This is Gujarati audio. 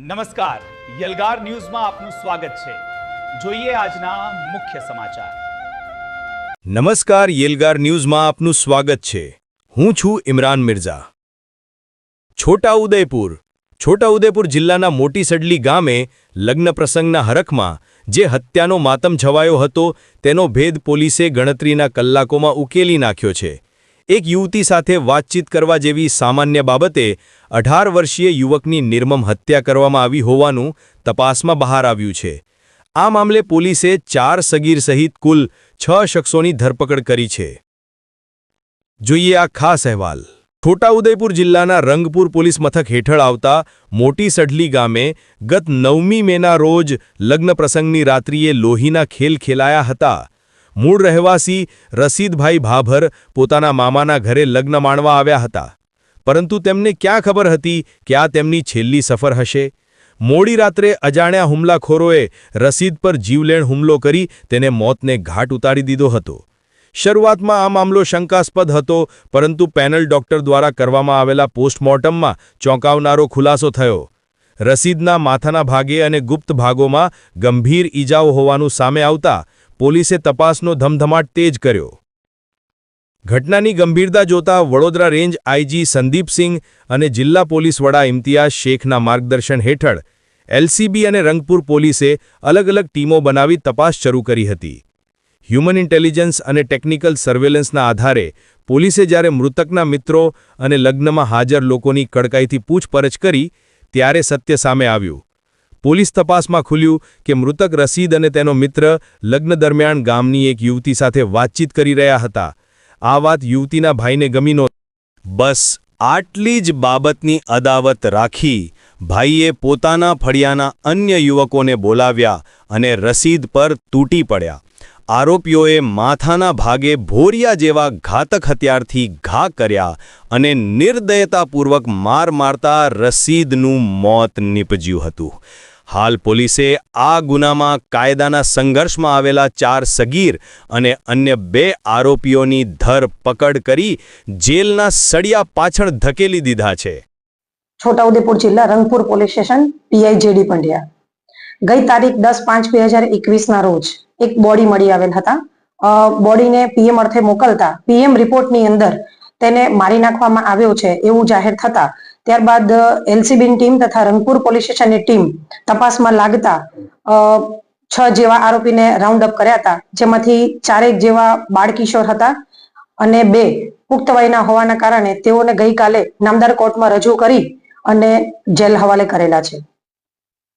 નમસ્કાર, યલગાર ન્યૂઝમાં આપનું સ્વાગત છે. જોઈએ આજના મુખ્ય સમાચાર. નમસ્કાર, યેલગાર ન્યૂઝમાં આપનું સ્વાગત છે. હું છું ઇમરાન મિર્ઝા. છોટાઉદેપુર જિલ્લાના મોટી સડલી ગામે લગ્ન પ્રસંગના હરખમાં જે હત્યાનો માતમ છવાયો હતો તેનો ભેદ પોલીસે ગણતરીના કલાકોમાં ઉકેલી નાખ્યો છે. એક યુવતી સાથે વાતચીત કરવા જેવી સામાન્ય બાબતે 18 વર્ષીય યુવકની નિર્મમ હત્યા કરવામાં આવી હોવાનું તપાસમાં બહાર આવ્યું છે. આ મામલે પોલીસે 4 સગીર સહિત કુલ 6 શખ્સોની ધરપકડ કરી છે. જોઈએ આ ખાસ અહેવાલ. છોટાઉદેપુર જિલ્લાના રંગપુર પોલીસ મથક હેઠળ આવતા મોટી સડલી ગામે ગત 9મી મેના રોજ લગ્ન પ્રસંગની રાત્રિએ લોહીના ખેલ ખેલાયા હતા. મૂળ રહેવાસી રસીદભાઈ ભાભર પોતાના મામાના ઘરે લગ્ન માણવા આવ્યા હતા, પરંતુ તેમને ક્યાં ખબર હતી કે આ તેમની છેલ્લી સફર હશે. મોડી રાત્રે અજાણ્યા હુમલાખોરોએ રસીદ પર જીવલેણ હુમલો કરી તેને મોતને ઘાટ ઉતારી દીધો હતો. શરૂઆતમાં આ મામલો શંકાસ્પદ હતો, પરંતુ પેનલ ડોક્ટર દ્વારા કરવામાં આવેલા પોસ્ટમોર્ટમમાં ચોંકાવનારો ખુલાસો થયો. રસીદના માથાના ભાગે અને ગુપ્ત ભાગોમાં ગંભીર ઈજાઓ હોવાનું સામે આવતા પોલીસે તપાસનો ધમધમાટ તેજ કર્યો. ઘટનાની ગંભીરતા જોતા વડોદરા રેન્જ આઈજી સંદીપસિંહ અને જિલ્લા પોલીસ વડા ઇમ્તિયાઝ શેખના માર્ગદર્શન હેઠળ એલસીબી અને રંગપુર પોલીસે અલગ અલગ ટીમો બનાવી તપાસ શરૂ કરી હતી. હ્યુમન ઇન્ટેલિજન્સ અને ટેકનિકલ સર્વેલન્સના આધારે પોલીસે જ્યારે મૃતકના મિત્રો અને લગ્નમાં હાજર લોકોની કડકાઈથી પૂછપરછ કરી ત્યારે સત્ય સામે આવ્યું. પોલીસ તપાસમાં ખુલ્યું કે મૃતક રસીદ અને તેનો મિત્ર લગ્ન દરમિયાન ગામની એક યુવતી સાથે વાતચીત કરી રહ્યા હતા. આ વાત યુવતીના ભાઈને ગમી નહોતી. બસ આટલી જ બાબતની અદાવત રાખી ભાઈએ પોતાના ફળિયાના અન્ય યુવકોને બોલાવ્યા અને રસીદ પર તૂટી પડ્યા. આરોપીઓએ માથાના ભાગે ભોરિયા જેવા ઘાતક હથિયારથી ઘા કર્યા અને નિર્દયતાપૂર્વક માર મારતા રસીદનું મોત નીપજ્યું હતું. હાલ પોલીસે આ ગુનામાં કાયદાના સંઘર્ષમાં આવેલા 4 સગીર અને અન્ય 2 આરોપીઓની ધરપકડ કરી જેલના સળિયા પાછળ ધકેલી દીધા છે. છોટાઉદેપુર જિલ્લા Rangpur police station PI JD Pandya. ગઈ તારીખ 10/5/2021 ના રોજ એક બોડી મળી આવેલ હતા. બોડીને પીએમ અર્થે મોકલતા પીએમ રિપોર્ટની અંદર તેને મારી નાખવામાં આવ્યો છે એવું જાહેર થતા ત્યારબાદ એલસીબીની ટીમ તથા રંગપુર પોલીસ સ્ટેશનની ટીમ તપાસમાં લાગતા 6 જેવા આરોપીને રાઉન્ડ અપ કર્યા હતા, જેમાંથી 4 જેવા બાળકિશોર હતા અને 2 પુખ્ત વયના હોવાના કારણે તેઓને ગઈકાલે નામદાર કોર્ટમાં રજૂ કરી અને જેલ હવાલે કરેલા છે.